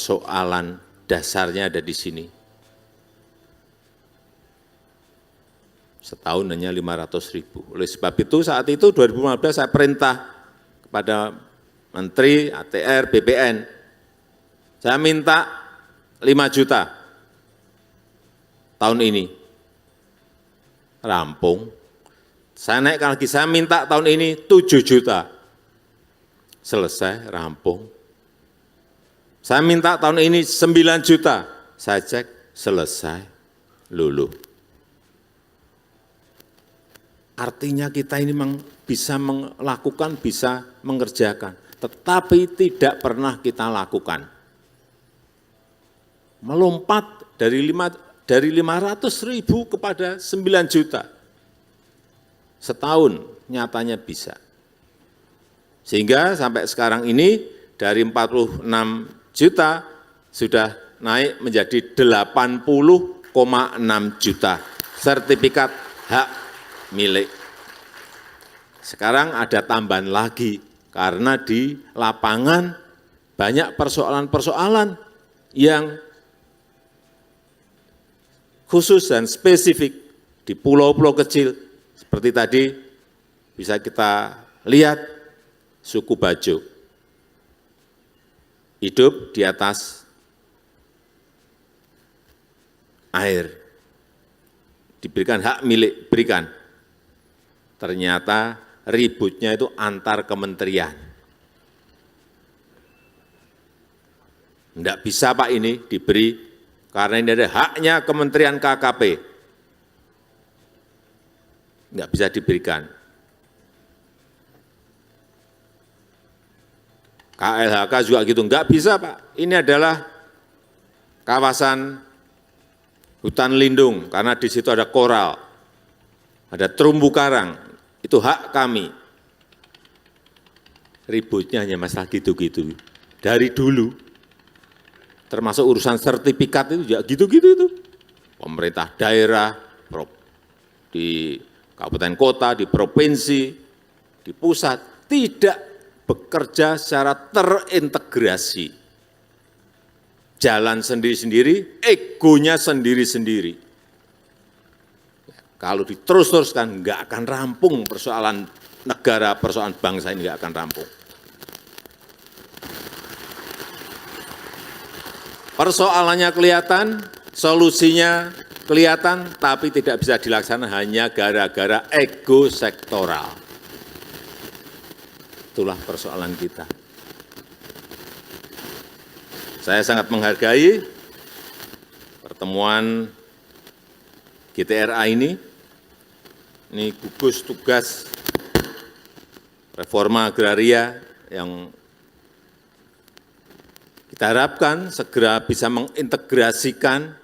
persoalan dasarnya ada di sini. Setahun hanya 500.000. Oleh sebab itu saat itu 2015 saya perintah kepada Menteri ATR, BPN, saya minta 5 juta tahun ini. Rampung. Saya naikkan lagi, saya minta tahun ini 7 juta. Selesai, rampung. Saya minta tahun ini 9 juta. Saya cek, selesai, luluh. Artinya kita ini memang bisa melakukan, bisa mengerjakan. Tetapi tidak pernah kita lakukan. Melompat dari 500.000 kepada 9 juta. Setahun nyatanya bisa. Sehingga sampai sekarang ini dari 46 juta sudah naik menjadi 80,6 juta sertifikat hak milik. Sekarang ada tambahan lagi karena di lapangan banyak persoalan-persoalan yang khusus dan spesifik di pulau-pulau kecil. Seperti tadi bisa kita lihat suku Bajo hidup di atas air, diberikan hak milik, berikan. Ternyata ributnya itu antar kementerian. Tidak bisa Pak ini diberi, karena ini ada haknya Kementerian KKP. Tidak bisa diberikan. KLHK juga gitu, enggak bisa Pak. Ini adalah kawasan hutan lindung, karena di situ ada koral, ada terumbu karang, itu hak kami. Ributnya hanya masalah gitu-gitu. Dari dulu, termasuk urusan sertifikat itu ya gitu-gitu itu. Pemerintah daerah, di kabupaten kota, di provinsi, di pusat, tidak bekerja secara terintegrasi. Jalan sendiri-sendiri, egonya sendiri-sendiri. Kalau diterus-teruskan, enggak akan rampung persoalan negara, persoalan bangsa ini enggak akan rampung. Persoalannya kelihatan, solusinya kelihatan, tapi tidak bisa dilaksanakan hanya gara-gara ego sektoral. Itulah persoalan kita. Saya sangat menghargai pertemuan GTRA ini gugus tugas reforma agraria yang kita harapkan segera bisa mengintegrasikan,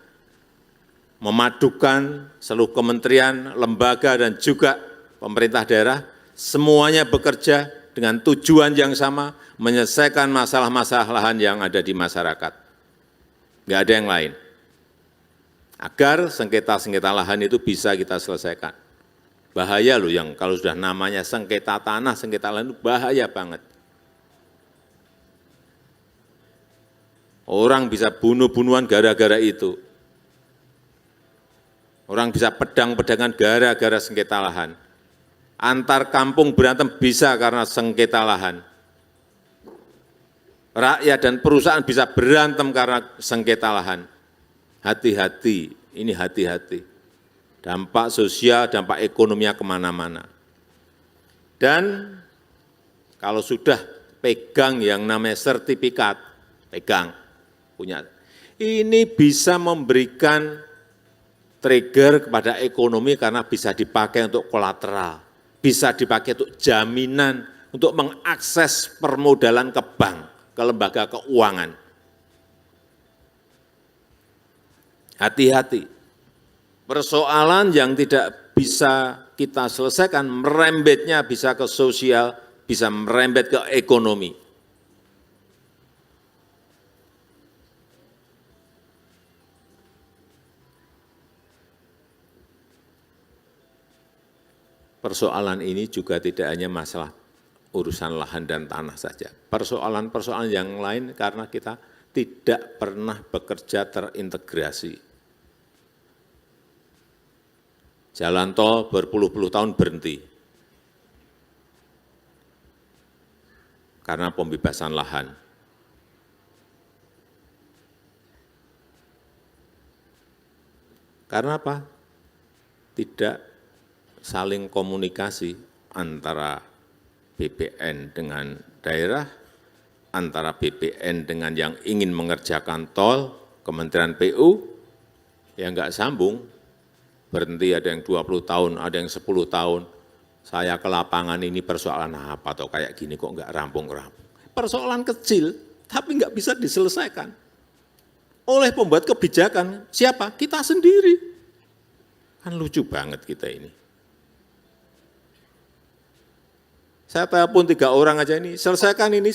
memadukan seluruh kementerian, lembaga, dan juga pemerintah daerah, semuanya bekerja dengan tujuan yang sama, menyelesaikan masalah-masalah lahan yang ada di masyarakat. Enggak ada yang lain. Agar sengketa-sengketa lahan itu bisa kita selesaikan. Bahaya loh yang kalau sudah namanya sengketa tanah, sengketa lahan itu bahaya banget. Orang bisa bunuh-bunuhan gara-gara itu. Orang bisa pedang-pedangan gara-gara sengketa lahan. Antar kampung berantem bisa karena sengketa lahan. Rakyat dan perusahaan bisa berantem karena sengketa lahan. Hati-hati, ini hati-hati. Dampak sosial, dampak ekonominya kemana-mana. Dan kalau sudah pegang yang namanya sertifikat, pegang, punya, ini bisa memberikan trigger kepada ekonomi karena bisa dipakai untuk kolateral, bisa dipakai untuk jaminan, untuk mengakses permodalan ke bank, ke lembaga keuangan. Hati-hati, persoalan yang tidak bisa kita selesaikan, merembetnya bisa ke sosial, bisa merembet ke ekonomi. Persoalan ini juga tidak hanya masalah urusan lahan dan tanah saja. Persoalan-persoalan yang lain karena kita tidak pernah bekerja terintegrasi. Jalan tol berpuluh-puluh tahun berhenti karena pembebasan lahan. Karena apa? Tidak saling komunikasi antara BPN dengan daerah, antara BPN dengan yang ingin mengerjakan tol, Kementerian PU, ya enggak sambung, berhenti ada yang 20 tahun, ada yang 10 tahun, saya ke lapangan ini persoalan apa, atau kayak gini kok enggak rampung-rampung. Persoalan kecil, tapi enggak bisa diselesaikan oleh pembuat kebijakan. Siapa? Kita sendiri. Kan lucu banget kita ini. Saya telepon 3 orang aja ini, selesaikan ini,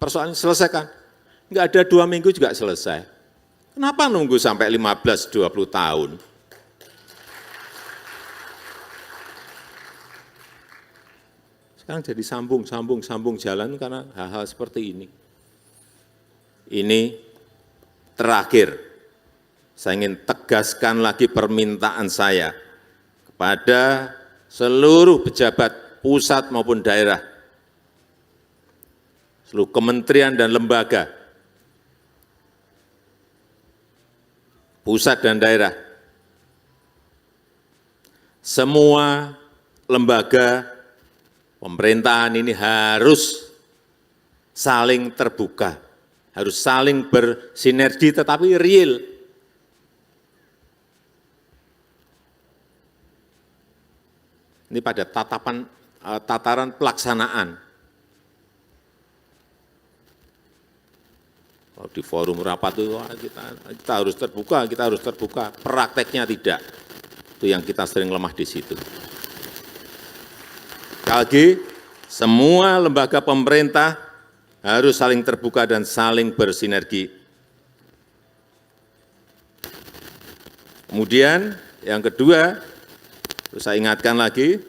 persoalan selesaikan. Enggak ada 2 minggu juga selesai. Kenapa nunggu sampai 15-20 tahun? Sekarang jadi sambung jalan karena hal-hal seperti ini. Ini terakhir, saya ingin tegaskan lagi permintaan saya kepada seluruh pejabat pusat maupun daerah, seluruh kementerian dan lembaga, pusat dan daerah, semua lembaga pemerintahan ini harus saling terbuka, harus saling bersinergi tetapi real. Ini pada tataran pelaksanaan. Kalau di forum rapat itu kita harus terbuka, prakteknya tidak. Itu yang kita sering lemah di situ. Sekali lagi, semua lembaga pemerintah harus saling terbuka dan saling bersinergi. Kemudian yang kedua, saya ingatkan lagi,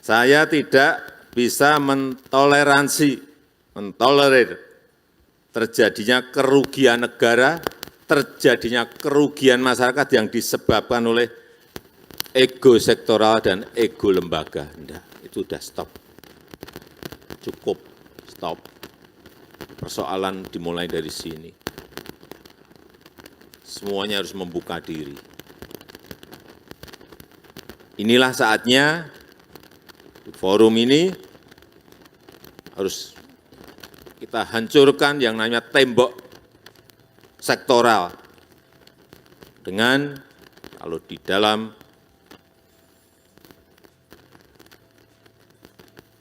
saya tidak bisa mentolerir terjadinya kerugian negara, terjadinya kerugian masyarakat yang disebabkan oleh ego sektoral dan ego lembaga. Enggak, itu sudah stop. Cukup, stop. Persoalan dimulai dari sini. Semuanya harus membuka diri. Inilah saatnya forum ini harus kita hancurkan yang namanya tembok sektoral. Dengan kalau di dalam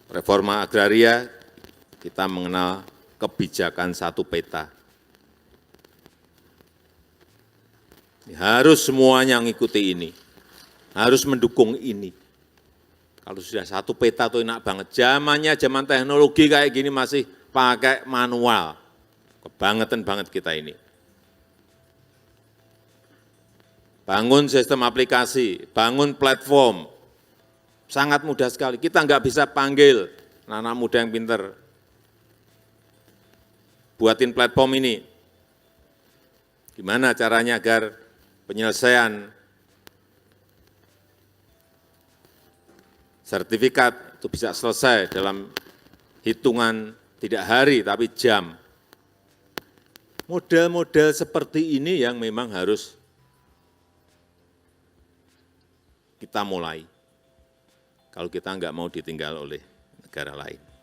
reforma agraria kita mengenal kebijakan satu peta. Harus semuanya mengikuti ini, harus mendukung ini. Kalau sudah satu peta itu enak banget. Zaman teknologi kayak gini masih pakai manual. Kebangetan banget kita ini. Bangun sistem aplikasi, bangun platform. Sangat mudah sekali. Kita nggak bisa panggil anak muda yang pinter. Buatin platform ini. Gimana caranya agar penyelesaian sertifikat itu bisa selesai dalam hitungan tidak hari tapi jam. Model-model seperti ini yang memang harus kita mulai kalau kita nggak mau ditinggal oleh negara lain.